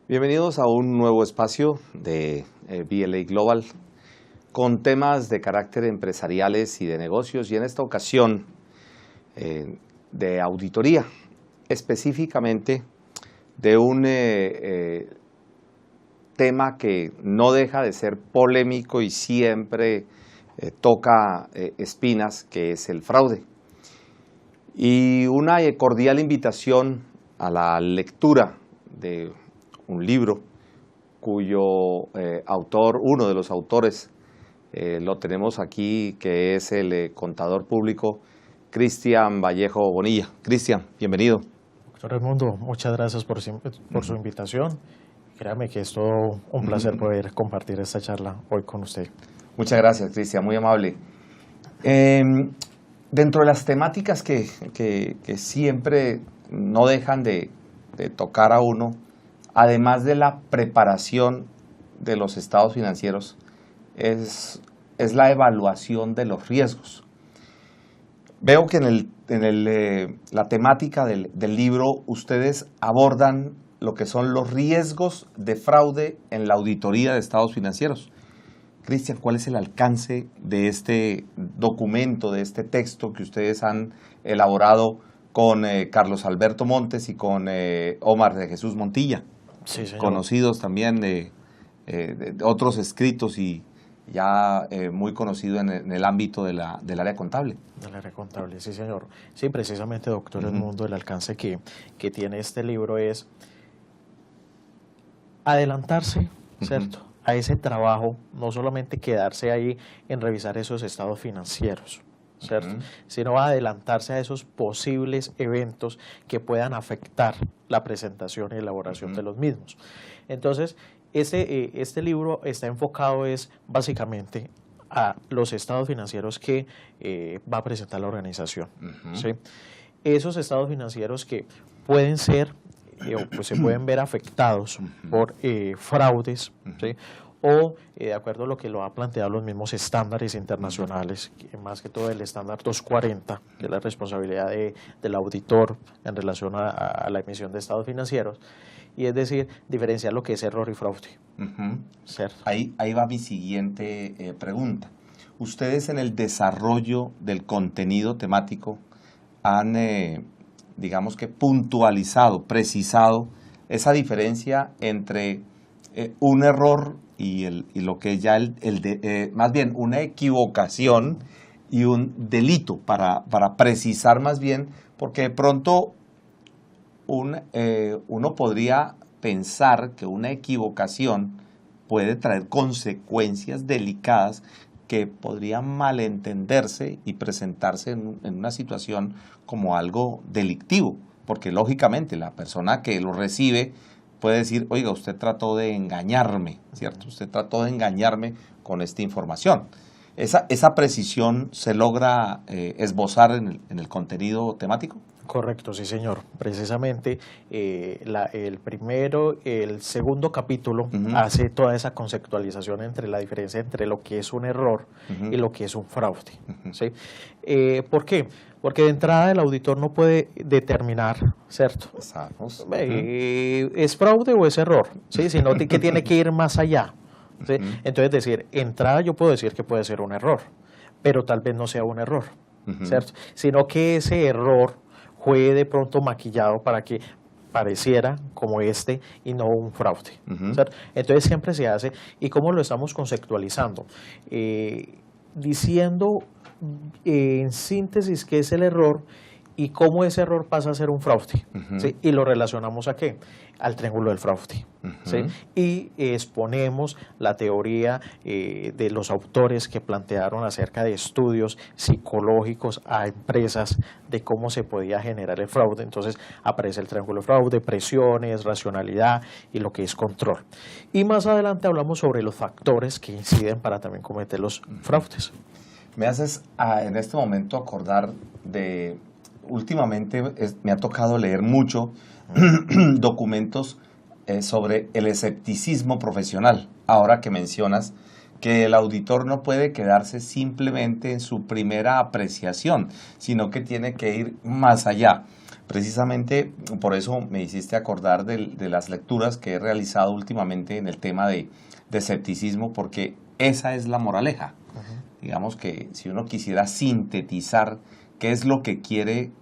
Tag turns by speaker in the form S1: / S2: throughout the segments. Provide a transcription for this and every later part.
S1: Bienvenidos a un nuevo espacio de BLA Global con temas de carácter empresariales y de negocios, y en esta ocasión de auditoría, específicamente de un tema que no deja de ser polémico y siempre toca espinas, que es el fraude. Y una cordial invitación a la lectura de un libro cuyo autor, uno de los autores, lo tenemos aquí, que es el contador público Cristian Vallejo Bonilla. Cristian, bienvenido.
S2: Doctor Edmundo, muchas gracias por su invitación. Créame que es todo un placer poder compartir esta charla hoy con usted.
S1: Muchas gracias, Cristian, muy amable. Dentro de las temáticas que siempre no dejan de tocar a uno, además de la preparación de los estados financieros, es la evaluación de los riesgos. Veo que en la temática del libro ustedes abordan lo que son los riesgos de fraude en la auditoría de estados financieros. Cristian, ¿cuál es el alcance de este documento, de este texto que ustedes han elaborado con Carlos Alberto Montes y con Omar de Jesús Montilla?
S2: Sí, señor.
S1: Conocidos también de otros escritos y ya muy conocido en el ámbito del área contable.
S2: Del área contable, sí, señor. Sí, precisamente, doctor Edmundo, el alcance que tiene este libro es adelantarse, ¿cierto?, a ese trabajo, no solamente quedarse ahí en revisar esos estados financieros, ¿cierto?, sino adelantarse a esos posibles eventos que puedan afectar la presentación y elaboración de los mismos. Entonces, este libro está enfocado básicamente a los estados financieros que va a presentar la organización, ¿sí? Esos estados financieros que pueden ser pues se pueden ver afectados por fraudes, ¿sí?, o de acuerdo a lo que lo ha planteado los mismos estándares internacionales, más que todo el estándar 240, que es la responsabilidad del auditor en relación a la emisión de estados financieros, y es decir, diferenciar lo que es error y fraude. ¿Cierto?
S1: Ahí va mi siguiente pregunta. Ustedes en el desarrollo del contenido temático han, digamos que puntualizado, precisado esa diferencia entre un error y lo que es ya más bien una equivocación y un delito, para precisar más bien, porque de pronto uno podría pensar que una equivocación puede traer consecuencias delicadas que podrían malentenderse y presentarse en una situación como algo delictivo, porque lógicamente la persona que lo recibe puede decir, oiga, usted trató de engañarme, ¿cierto? Usted trató de engañarme con esta información. ¿Esa precisión se logra esbozar en el contenido temático?
S2: Correcto, sí, señor. Precisamente el segundo capítulo hace toda esa conceptualización entre la diferencia entre lo que es un error y lo que es un fraude, ¿sí? ¿Por qué? Porque de entrada el auditor no puede determinar, ¿cierto?, ¿es fraude o es error?, ¿sí?, sino que tiene que ir más allá, ¿sí? Entonces, decir, entrada yo puedo decir que puede ser un error, pero tal vez no sea un error, ¿cierto?, sino que ese error fue de pronto maquillado para que pareciera como y no un fraude, ¿cierto? Entonces siempre se hace. ¿Y cómo lo estamos conceptualizando? Diciendo en síntesis qué es el error y cómo ese error pasa a ser un fraude, ¿sí? Y lo relacionamos ¿a qué? Al triángulo del fraude, ¿sí? Y exponemos la teoría de los autores que plantearon acerca de estudios psicológicos a empresas de cómo se podía generar el fraude. Entonces aparece el triángulo del fraude, presiones, racionalidad y lo que es control. Y más adelante hablamos sobre los factores que inciden para también cometer los fraudes.
S1: Me haces en este momento acordar de... Últimamente me ha tocado leer mucho documentos sobre el escepticismo profesional. Ahora que mencionas que el auditor no puede quedarse simplemente en su primera apreciación, sino que tiene que ir más allá. Precisamente por eso me hiciste acordar de las lecturas que he realizado últimamente en el tema de escepticismo, porque esa es la moraleja. Digamos que si uno quisiera sintetizar qué es lo que quiere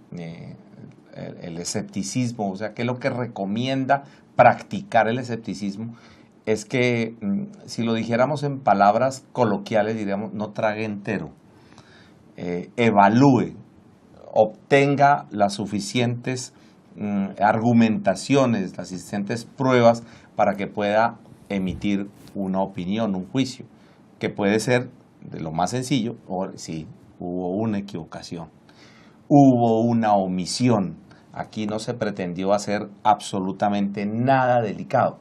S1: el escepticismo, o sea, qué es lo que recomienda practicar el escepticismo, es que si lo dijéramos en palabras coloquiales, diríamos, no trague entero, evalúe, obtenga las suficientes argumentaciones, las suficientes pruebas para que pueda emitir una opinión, un juicio, que puede ser de lo más sencillo, o sí, hubo una equivocación, hubo una omisión, aquí no se pretendió hacer absolutamente nada delicado,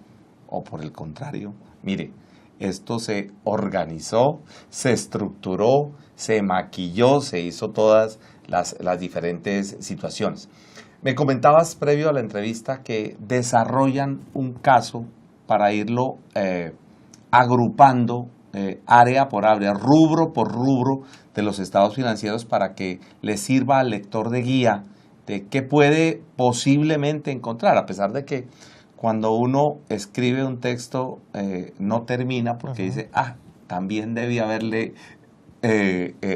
S1: o por el contrario, mire, esto se organizó, se estructuró, se maquilló, se hizo todas las diferentes situaciones. Me comentabas previo a la entrevista que desarrollan un caso para irlo agrupando área por área, rubro por rubro de los estados financieros para que le sirva al lector de guía de qué puede posiblemente encontrar, a pesar de que cuando uno escribe un texto no termina porque dice, también debía haberle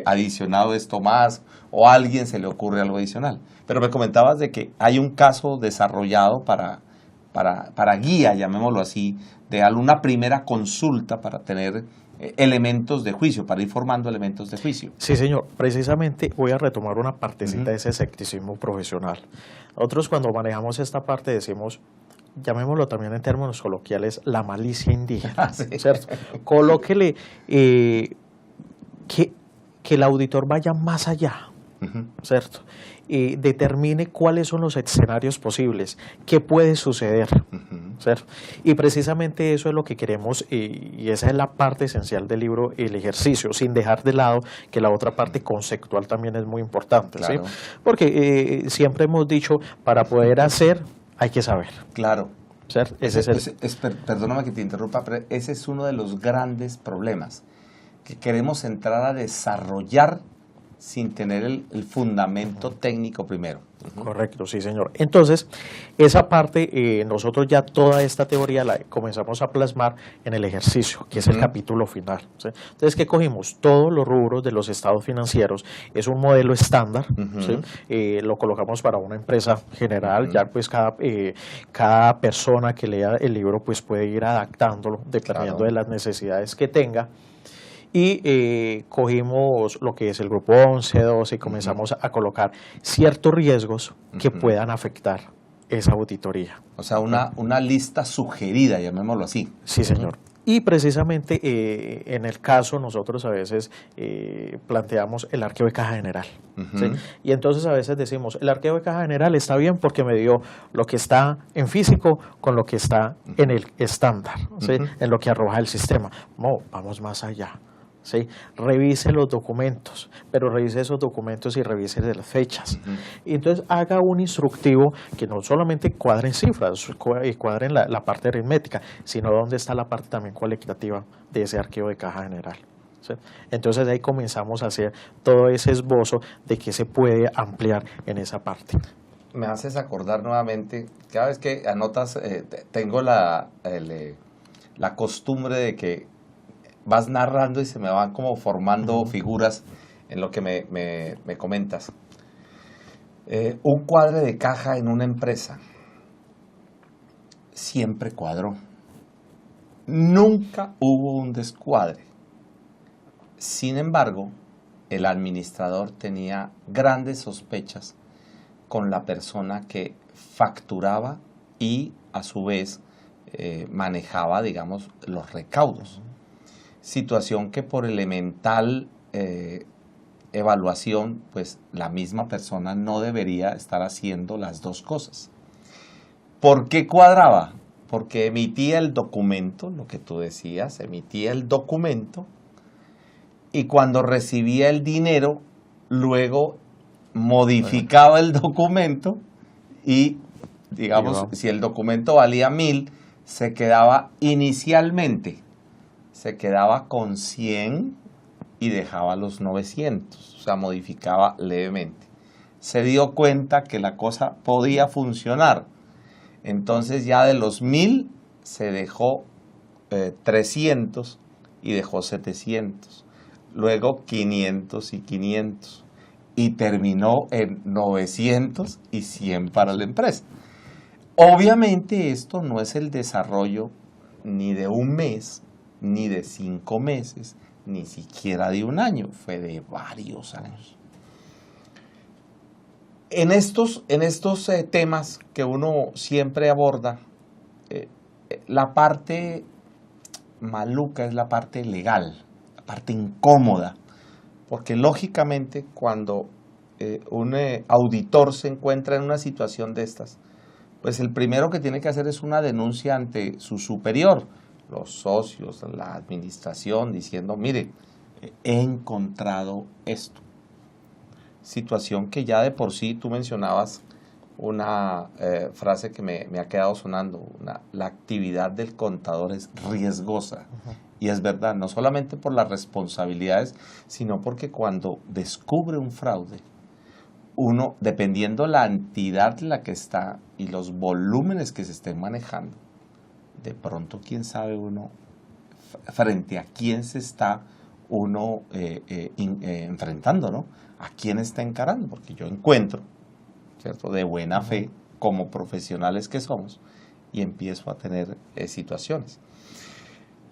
S1: adicionado esto más, o a alguien se le ocurre algo adicional. Pero me comentabas de que hay un caso desarrollado para guía, llamémoslo así, de alguna primera consulta para tener elementos de juicio, para ir formando elementos de juicio.
S2: Sí, señor. Precisamente voy a retomar una partecita de ese escepticismo profesional. Nosotros cuando manejamos esta parte decimos, llamémoslo también en términos coloquiales, la malicia indígena, sí. ¿Cierto? Colóquele que el auditor vaya más allá, ¿cierto? Determine cuáles son los escenarios posibles, qué puede suceder, ¿cierto? Y precisamente eso es lo que queremos, y esa es la parte esencial del libro, el ejercicio, sin dejar de lado que la otra parte conceptual también es muy importante, claro. ¿Sí? Porque siempre hemos dicho, para poder hacer, hay que saber.
S1: Claro.
S2: ¿Cierto?
S1: Perdóname que te interrumpa, pero ese es uno de los grandes problemas, que queremos entrar a desarrollar sin tener el fundamento técnico primero.
S2: Correcto, sí, señor. Entonces, esa parte, nosotros ya toda esta teoría la comenzamos a plasmar en el ejercicio, que es el capítulo final, ¿sí? Entonces, ¿qué cogimos? Todos los rubros de los estados financieros, es un modelo estándar, ¿sí? Lo colocamos para una empresa general, ya pues cada persona que lea el libro pues puede ir adaptándolo dependiendo de las necesidades que tenga. Y cogimos lo que es el grupo 11, 12 y comenzamos a colocar ciertos riesgos que puedan afectar esa auditoría.
S1: O sea, una lista sugerida, llamémoslo así.
S2: Sí, señor. Y precisamente en el caso nosotros a veces planteamos el arqueo de caja general. ¿Sí? Y entonces a veces decimos, el arqueo de caja general está bien porque me dio lo que está en físico con lo que está en el estándar, ¿sí? En lo que arroja el sistema. No, vamos más allá. ¿Sí? Revise los documentos, pero revise esos documentos y revise las fechas. Y entonces haga un instructivo que no solamente cuadre en cifras, cuadre en la parte aritmética, sino donde está la parte también cualitativa de ese arqueo de caja general. ¿Sí? Entonces ahí comenzamos a hacer todo ese esbozo de qué se puede ampliar en esa parte.
S1: Me haces acordar nuevamente, cada vez que anotas, tengo la costumbre de que vas narrando y se me van como formando figuras en lo que me comentas. Un cuadre de caja en una empresa siempre cuadró. Nunca hubo un descuadre. Sin embargo, el administrador tenía grandes sospechas con la persona que facturaba y a su vez manejaba, digamos, los recaudos. Situación que por elemental evaluación, pues la misma persona no debería estar haciendo las dos cosas. ¿Por qué cuadraba? Porque emitía el documento, lo que tú decías, emitía el documento y cuando recibía el dinero, luego modificaba el documento y, digamos, si el documento valía 1,000, se quedaba inicialmente con 100 y dejaba los 900, o sea, modificaba levemente. se dio cuenta que la cosa podía funcionar. Entonces ya de los 1,000 se dejó 300 y dejó 700. Luego 500 y 500. Y terminó en 900 y 100 para la empresa. Obviamente esto no es el desarrollo ni de un mes, ni de 5 meses, ni siquiera de un año, fue de varios años. En estos temas que uno siempre aborda, la parte maluca es la parte legal, la parte incómoda, porque lógicamente cuando un auditor se encuentra en una situación de estas, pues el primero que tiene que hacer es una denuncia ante su superior, los socios, la administración, diciendo, mire, he encontrado esto. Situación que ya de por sí, tú mencionabas una frase que me ha quedado sonando, la actividad del contador es riesgosa. Y es verdad, no solamente por las responsabilidades, sino porque cuando descubre un fraude, uno, dependiendo la entidad en la que está y los volúmenes que se estén manejando, de pronto, quién sabe uno, frente a quién se está uno enfrentando, ¿no? A quién está encarando, porque yo encuentro, ¿cierto?, de buena fe, como profesionales que somos, y empiezo a tener situaciones.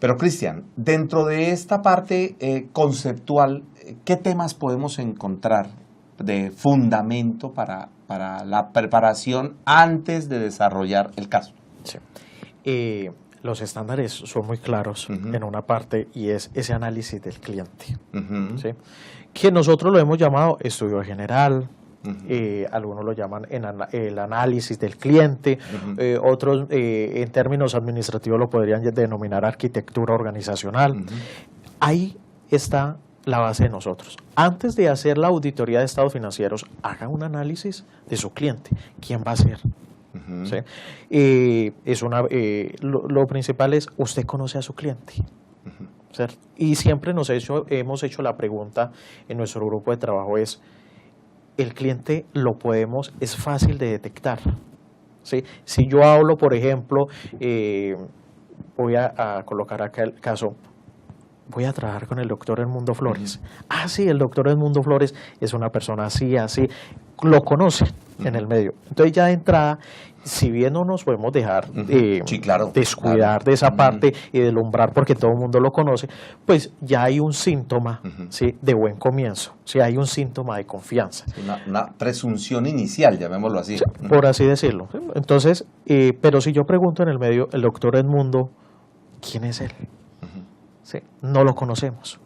S1: Pero, Cristian, dentro de esta parte conceptual, ¿qué temas podemos encontrar de fundamento para la preparación antes de desarrollar el caso?
S2: Sí. Los estándares son muy claros en una parte y es ese análisis del cliente, ¿sí? Que nosotros lo hemos llamado estudio general, algunos lo llaman el análisis del cliente, otros en términos administrativos lo podrían denominar arquitectura organizacional. Ahí está la base de nosotros. Antes de hacer la auditoría de estados financieros, haga un análisis de su cliente. ¿Quién va a ser? ¿Sí? Lo principal es, usted conoce a su cliente, ¿cierto? Y siempre hemos hecho la pregunta en nuestro grupo de trabajo es, el cliente es fácil de detectar, ¿sí? Si yo hablo, por ejemplo, voy a colocar acá el caso, voy a trabajar con el doctor Edmundo Flores. Ah, sí, el doctor Edmundo Flores es una persona así, así, lo conoce en el medio. Entonces ya de entrada, si bien no nos podemos dejar
S1: sí, claro,
S2: descuidar de esa parte y deslumbrar porque todo el mundo lo conoce, pues ya hay un síntoma, ¿sí?, de buen comienzo, ¿sí? Hay un síntoma de confianza.
S1: Una presunción inicial, llamémoslo así.
S2: Sí, por así decirlo. Entonces, pero si yo pregunto en el medio, el doctor Edmundo, ¿quién es él? Sí, no lo conocemos.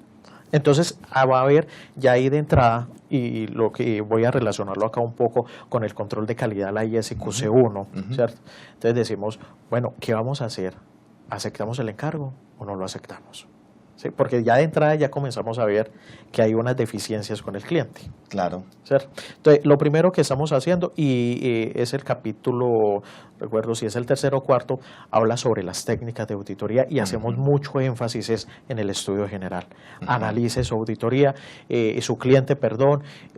S2: Entonces va a haber ya ahí de entrada, y lo que voy a relacionarlo acá un poco con el control de calidad, la ISQC1, ¿cierto? Entonces decimos, bueno, ¿qué vamos a hacer? ¿Aceptamos el encargo o no lo aceptamos? ¿Sí? Porque ya de entrada ya comenzamos a ver que hay unas deficiencias con el cliente.
S1: Claro.
S2: ¿Cierto? Entonces, lo primero que estamos haciendo, y es el capítulo, recuerdo si es el tercero o cuarto, habla sobre las técnicas de auditoría y hacemos mucho énfasis en el estudio general. Analice su auditoría, su cliente,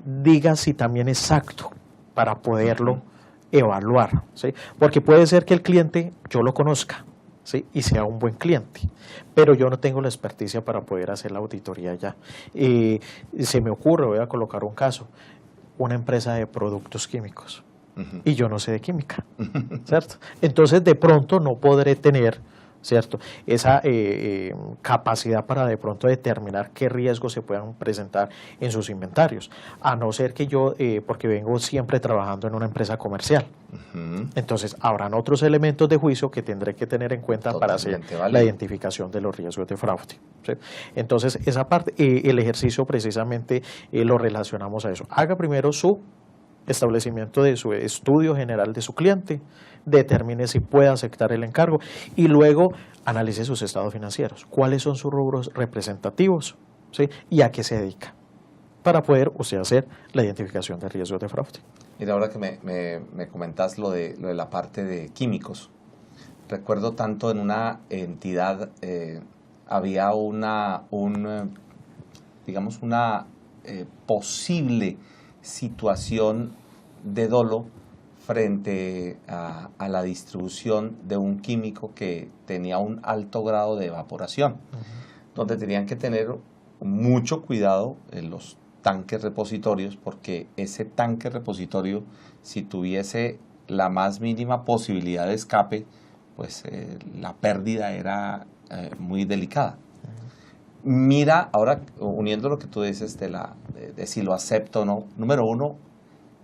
S2: diga si también es exacto para poderlo evaluar, ¿sí? Porque puede ser que el cliente yo lo conozca, ¿sí?, y sea un buen cliente, pero yo no tengo la experticia para poder hacer la auditoría ya. Se me ocurre, voy a colocar un caso, una empresa de productos químicos, y yo no sé de química, ¿cierto? Entonces de pronto no podré tener, ¿cierto?, esa capacidad para de pronto determinar qué riesgos se puedan presentar en sus inventarios, a no ser que yo, porque vengo siempre trabajando en una empresa comercial. Entonces habrán otros elementos de juicio que tendré que tener en cuenta para hacer la identificación de los riesgos de fraude, ¿sí? Entonces esa parte, el ejercicio precisamente lo relacionamos a eso. Haga primero su establecimiento de su estudio general de su cliente, determine si puede aceptar el encargo y luego analice sus estados financieros, cuáles son sus rubros representativos, ¿sí?, y a qué se dedica, para poder usted hacer la identificación de riesgos de fraude.
S1: Mira, ahora que me comentas lo de la parte de químicos, recuerdo tanto en una entidad había una posible situación de dolo frente a la distribución de un químico que tenía un alto grado de evaporación, donde tenían que tener mucho cuidado en los tanques repositorios, porque ese tanque repositorio, si tuviese la más mínima posibilidad de escape, pues la pérdida era muy delicada. Mira, ahora uniendo lo que tú dices de si lo acepto o no, número uno,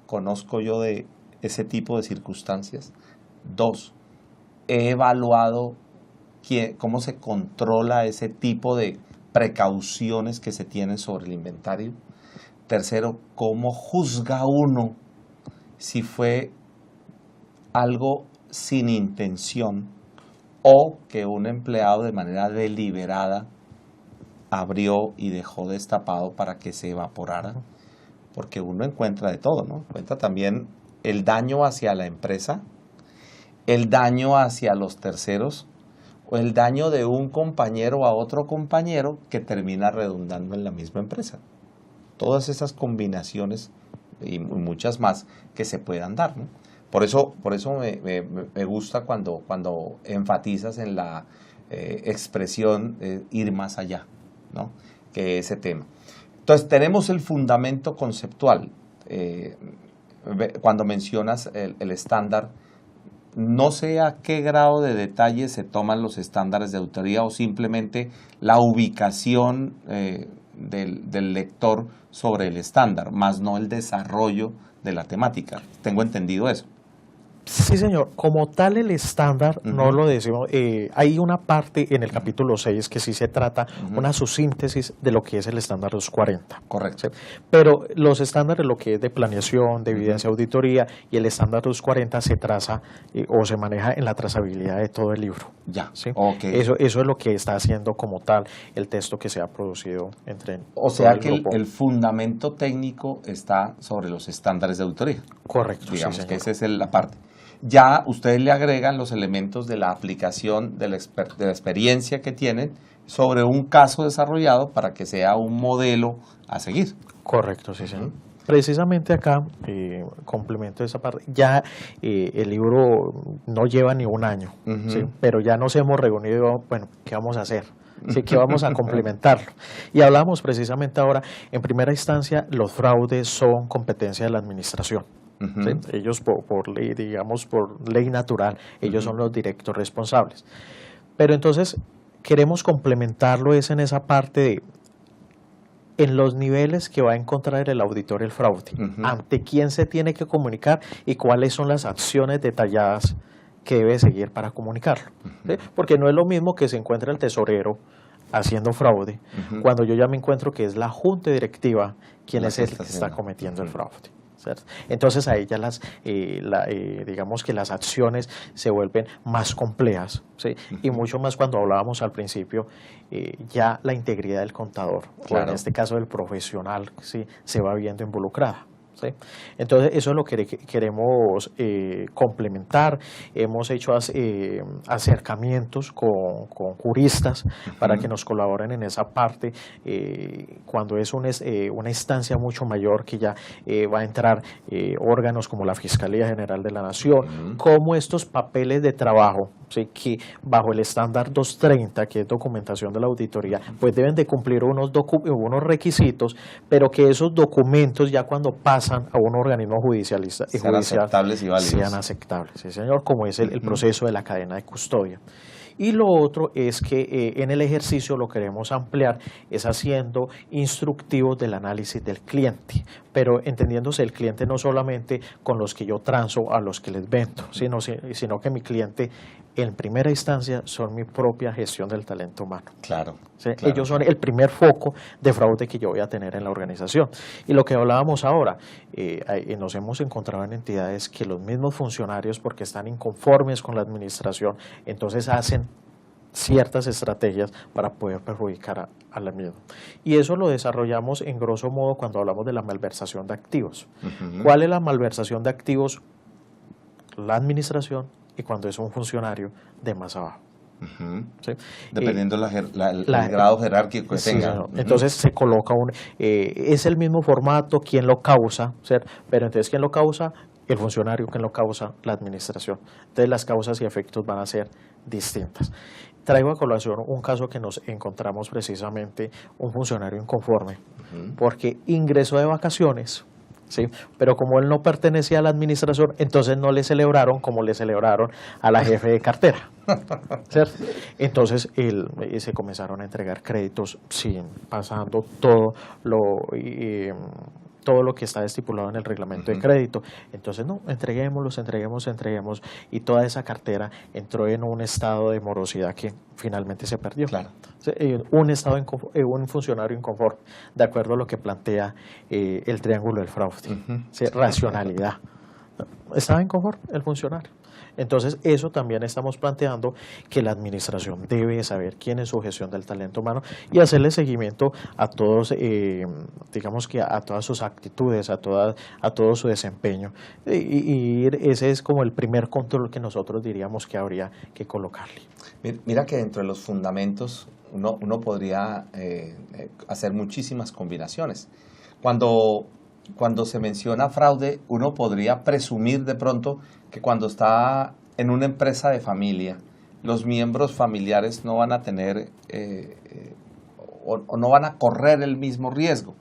S1: conozco yo de ese tipo de circunstancias. Dos, he evaluado cómo se controla ese tipo de precauciones que se tienen sobre el inventario. Tercero, cómo juzga uno si fue algo sin intención o que un empleado de manera deliberada abrió y dejó destapado para que se evaporara, porque uno encuentra de todo, ¿no? Encuentra también el daño hacia la empresa, el daño hacia los terceros o el daño de un compañero a otro compañero que termina redundando en la misma empresa. Todas esas combinaciones y muchas más que se puedan dar, ¿no? Por eso me gusta cuando enfatizas en la expresión ir más allá, ¿no? Que ese tema. Entonces tenemos el fundamento conceptual. Cuando mencionas el estándar, no sé a qué grado de detalle se toman los estándares de auditoría o simplemente la ubicación del lector sobre el estándar, más no el desarrollo de la temática. Tengo entendido eso.
S2: Sí, señor. Como tal, el estándar no lo decimos. Hay una parte en el capítulo 6 que sí se trata, una subsíntesis de lo que es el estándar 240.
S1: Correcto.
S2: ¿Sí? Pero los estándares, lo que es de planeación, de evidencia, auditoría, y el estándar 240 se traza o se maneja en la trazabilidad de todo el libro.
S1: Ya,
S2: ¿sí?
S1: okay.
S2: Eso es lo que está haciendo como tal el texto que se ha producido entre.
S1: O sea que el fundamento técnico está sobre los estándares de auditoría.
S2: Correcto.
S1: Digamos
S2: sí,
S1: que esa es la parte. Ya ustedes le agregan los elementos de la aplicación, de la experiencia que tienen sobre un caso desarrollado para que sea un modelo a seguir.
S2: Correcto, sí, señor. Precisamente acá, complemento esa parte, ya el libro no lleva ni un año, ¿sí? Pero ya nos hemos reunido, bueno, ¿qué vamos a hacer? ¿Sí? ¿Qué vamos a complementarlo? Y hablamos precisamente ahora, en primera instancia, los fraudes son competencia de la administración. ¿Sí? Ellos por ley, digamos, por ley natural, ellos son los directos responsables. Pero entonces queremos complementarlo es en esa parte de en los niveles que va a encontrar el auditor el fraude, ante quién se tiene que comunicar y cuáles son las acciones detalladas que debe seguir para comunicarlo. ¿Sí? Porque no es lo mismo que se encuentre el tesorero haciendo fraude, cuando yo ya me encuentro que es la junta directiva quien es el que está cometiendo el fraude. ¿Cierto? Entonces a ella digamos que las acciones se vuelven más complejas, ¿sí? Y mucho más cuando hablábamos al principio, ya la integridad del contador, claro, o en este caso del profesional, ¿sí? Se va viendo involucrada. ¿Sí? Entonces eso es lo que queremos complementar. Hemos hecho acercamientos con juristas para que nos colaboren en esa parte cuando es una instancia mucho mayor que ya va a entrar órganos como la Fiscalía General de la Nación, como estos papeles de trabajo, ¿sí? Que bajo el estándar 230, que es documentación de la auditoría, pues deben de cumplir unos requisitos, pero que esos documentos ya cuando pasan a un organismo judicial
S1: sean aceptables y válidos.
S2: Sean aceptables, sí, señor, como es el proceso de la cadena de custodia. Y lo otro es que en el ejercicio lo queremos ampliar, es haciendo instructivos del análisis del cliente, pero entendiéndose el cliente no solamente con los que yo transo a los que les vendo, sino que mi cliente en primera instancia son mi propia gestión del talento humano.
S1: Claro,
S2: ¿sí?
S1: Claro.
S2: Ellos son el primer foco de fraude que yo voy a tener en la organización. Y lo que hablábamos ahora, nos hemos encontrado en entidades que los mismos funcionarios, porque están inconformes con la administración, entonces hacen ciertas estrategias para poder perjudicar a la misma. Y eso lo desarrollamos en grosso modo cuando hablamos de la malversación de activos. ¿Cuál es la malversación de activos? La administración y cuando es un funcionario de más abajo. ¿sí?
S1: Dependiendo el grado jerárquico que
S2: sí,
S1: tenga.
S2: No. Entonces se coloca es el mismo formato, quien lo causa, ¿cierto? Pero entonces quien lo causa, el funcionario, quien lo causa, la administración. Entonces las causas y efectos van a ser distintas. Traigo a colación un caso que nos encontramos precisamente, un funcionario inconforme, porque ingresó de vacaciones, ¿sí? Pero como él no pertenecía a la administración, entonces no le celebraron como le celebraron a la jefe de cartera, ¿cierto? Entonces se comenzaron a entregar créditos pasando todo lo que está estipulado en el reglamento de crédito. Entonces, no, entreguemos, y toda esa cartera entró en un estado de morosidad que finalmente se perdió.
S1: Claro.
S2: Un funcionario inconforme, de acuerdo a lo que plantea el triángulo del fraude. Racionalidad. Estaba inconforme el funcionario. Entonces, eso también estamos planteando, que la administración debe saber quién es su gestión del talento humano y hacerle seguimiento a todos, digamos que a todas sus actitudes, a todo su desempeño. Y ese es como el primer control que nosotros diríamos que habría que colocarle.
S1: Mira que dentro de los fundamentos uno podría hacer muchísimas combinaciones. Cuando se menciona fraude, uno podría presumir de pronto que cuando está en una empresa de familia, los miembros familiares no van a tener o no van a correr el mismo riesgo.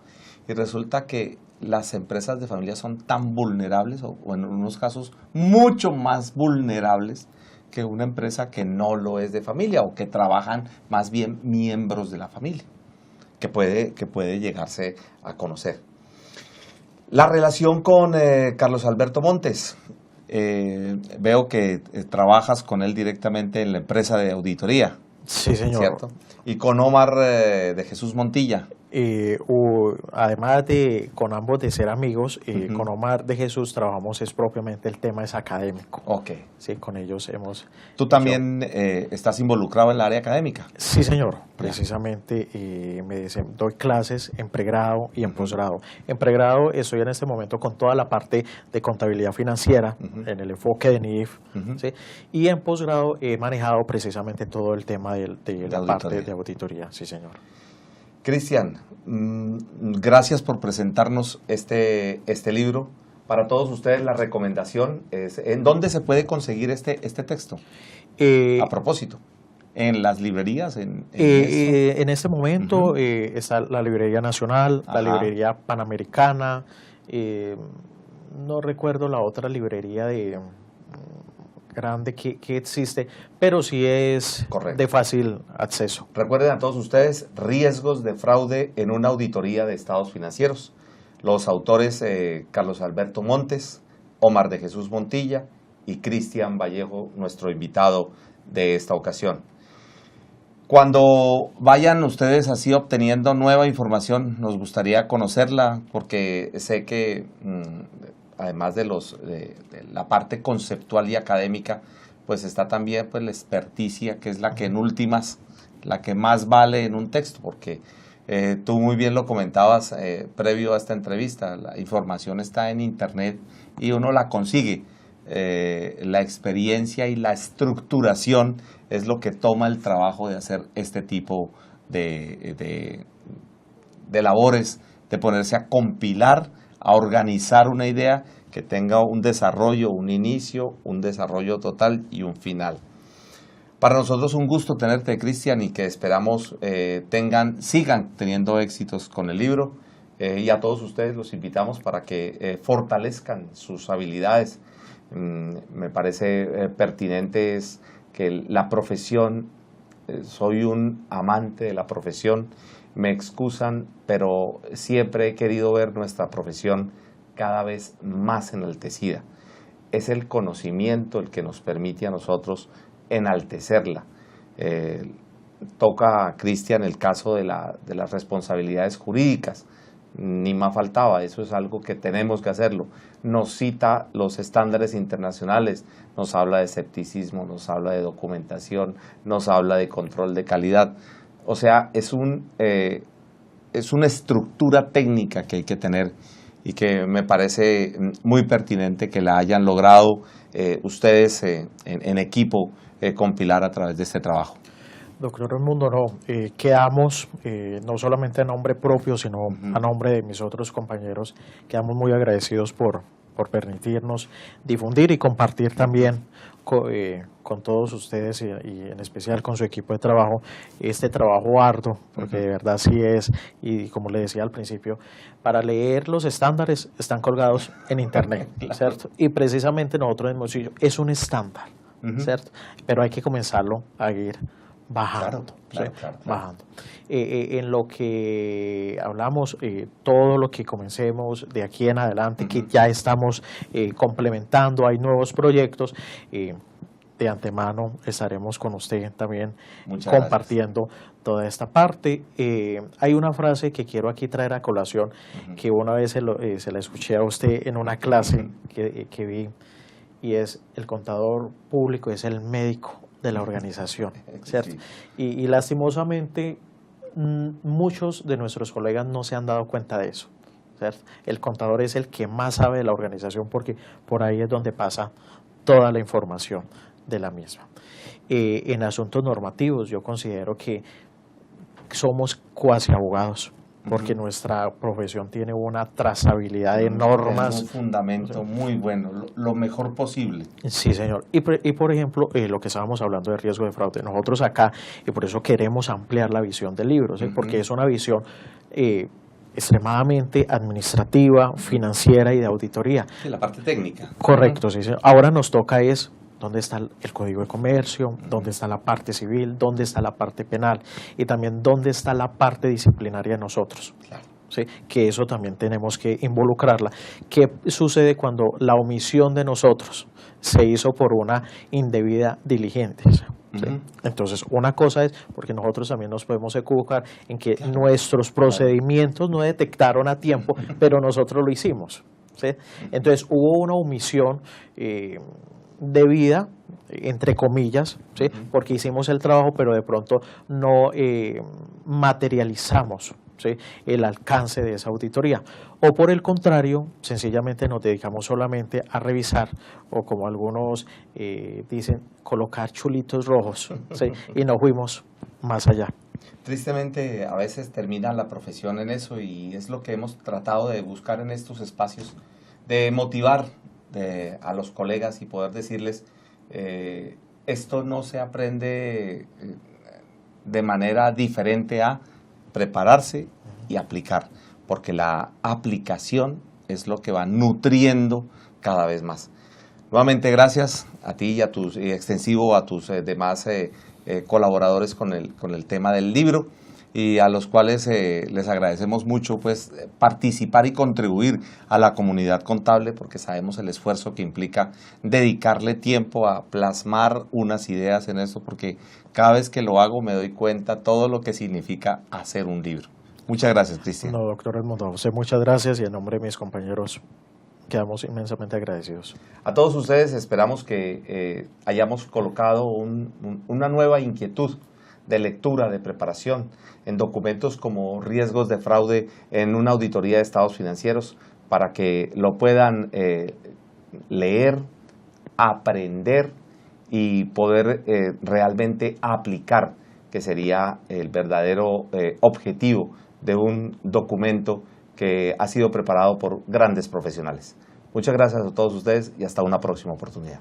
S1: Y resulta que las empresas de familia son tan vulnerables, o en unos casos mucho más vulnerables que una empresa que no lo es de familia, o que trabajan más bien miembros de la familia, que puede llegarse a conocer. La relación con Carlos Alberto Montes. Veo que trabajas con él directamente en la empresa de auditoría.
S2: Sí, señor.
S1: ¿Cierto? Y con Omar de Jesús Montilla.
S2: Además de con ambos de ser amigos, con Omar de Jesús trabajamos propiamente el tema es académico.
S1: Ok.
S2: Sí, con ellos hemos...
S1: ¿Tú también estás involucrado en el área académica?
S2: Sí, señor. Precisamente doy clases en pregrado y en posgrado. En pregrado estoy en este momento con toda la parte de contabilidad financiera, en el enfoque de NIF, ¿sí? Y en posgrado he manejado precisamente todo el tema de la parte de auditoría. Sí, señor.
S1: Cristian, gracias por presentarnos este libro. Para todos ustedes la recomendación es, ¿en dónde se puede conseguir este texto? A propósito, ¿en las librerías? En
S2: este momento está la Librería Nacional, la Librería Panamericana, no recuerdo la otra librería grande que existe, pero sí es de fácil acceso.
S1: Recuerden a todos ustedes, riesgos de fraude en una auditoría de estados financieros. Los autores Carlos Alberto Montes, Omar de Jesús Montilla y Cristian Vallejo, nuestro invitado de esta ocasión. Cuando vayan ustedes así obteniendo nueva información, nos gustaría conocerla, porque sé que además de la parte conceptual y académica, pues está también pues la experticia, que es la que en últimas, la que más vale en un texto, porque tú muy bien lo comentabas previo a esta entrevista, la información está en internet y uno la consigue. La experiencia y la estructuración es lo que toma el trabajo de hacer este tipo de labores, de ponerse a compilar, a organizar una idea que tenga un desarrollo, un inicio, un desarrollo total y un final. Para nosotros un gusto tenerte, Cristian, y que esperamos sigan teniendo éxitos con el libro, y a todos ustedes los invitamos para que fortalezcan sus habilidades. Me parece pertinente es que la profesión, soy un amante de la profesión, me excusan, pero siempre he querido ver nuestra profesión cada vez más enaltecida. Es el conocimiento el que nos permite a nosotros enaltecerla. Toca a Cristian el caso de las responsabilidades jurídicas. Ni más faltaba, eso es algo que tenemos que hacerlo. Nos cita los estándares internacionales, nos habla de escepticismo, nos habla de documentación, nos habla de control de calidad. O sea, es una estructura técnica que hay que tener, y que me parece muy pertinente que la hayan logrado ustedes en equipo compilar a través de este trabajo.
S2: Doctor Raimundo, no, quedamos, no solamente a nombre propio, sino a nombre de mis otros compañeros, quedamos muy agradecidos por permitirnos difundir y compartir también con todos ustedes y en especial con su equipo de trabajo, este trabajo arduo, porque de verdad sí es, y como le decía al principio, para leer los estándares están colgados en internet, claro. ¿Cierto? Y precisamente nosotros hemos dicho, es un estándar, ¿cierto? Pero hay que comenzarlo a ir bajando,
S1: claro,
S2: ¿sí?
S1: claro.
S2: Bajando. En lo que hablamos, todo lo que comencemos de aquí en adelante, que ya estamos complementando, hay nuevos proyectos, de antemano estaremos con usted también compartiendo toda esta parte. Hay una frase que quiero aquí traer a colación, que una vez se la escuché a usted en una clase que vi, y es: el contador público es el médico de la organización, ¿cierto? Sí. Y lastimosamente muchos de nuestros colegas no se han dado cuenta de eso, ¿cierto? El contador es el que más sabe de la organización, porque por ahí es donde pasa toda la información de la misma. En asuntos normativos yo considero que somos cuasi abogados, porque nuestra profesión tiene una trazabilidad de normas.
S1: Es un fundamento muy bueno, lo mejor posible.
S2: Sí, señor. Y por ejemplo, lo que estábamos hablando de riesgo de fraude, nosotros acá, y por eso queremos ampliar la visión del libro, ¿sí? Porque es una visión extremadamente administrativa, financiera y de auditoría.
S1: Sí, la parte técnica.
S2: Correcto, sí, señor. Ahora nos toca es: ¿dónde está el Código de Comercio? ¿Dónde está la parte civil? ¿Dónde está la parte penal? Y también, ¿dónde está la parte disciplinaria de nosotros? Claro. ¿Sí? Que eso también tenemos que involucrarla. ¿Qué sucede cuando la omisión de nosotros se hizo por una indebida diligencia? ¿Sí? Entonces, una cosa es, porque nosotros también nos podemos equivocar en que nuestros procedimientos no detectaron a tiempo, pero nosotros lo hicimos, ¿sí? Entonces, hubo una omisión debida, entre comillas, ¿sí? Porque hicimos el trabajo, pero de pronto no materializamos, ¿sí? El alcance de esa auditoría. O por el contrario, sencillamente nos dedicamos solamente a revisar, o como algunos dicen, colocar chulitos rojos, ¿sí? Y no fuimos más allá.
S1: Tristemente, a veces termina la profesión en eso, y es lo que hemos tratado de buscar en estos espacios, de motivar a los colegas y poder decirles, esto no se aprende de manera diferente a prepararse y aplicar, porque la aplicación es lo que va nutriendo cada vez más. Nuevamente, gracias a ti y a tus extensivo a tus demás colaboradores con el tema del libro, y a los cuales les agradecemos mucho pues participar y contribuir a la comunidad contable, porque sabemos el esfuerzo que implica dedicarle tiempo a plasmar unas ideas en esto, porque cada vez que lo hago me doy cuenta todo lo que significa hacer un libro. Muchas gracias, Cristian.
S2: No, doctor Raimundo, José, muchas gracias, y en nombre de mis compañeros quedamos inmensamente agradecidos.
S1: A todos ustedes esperamos que hayamos colocado una nueva inquietud de lectura, de preparación en documentos como riesgos de fraude en una auditoría de estados financieros, para que lo puedan leer, aprender y poder realmente aplicar, que sería el verdadero objetivo de un documento que ha sido preparado por grandes profesionales. Muchas gracias a todos ustedes y hasta una próxima oportunidad.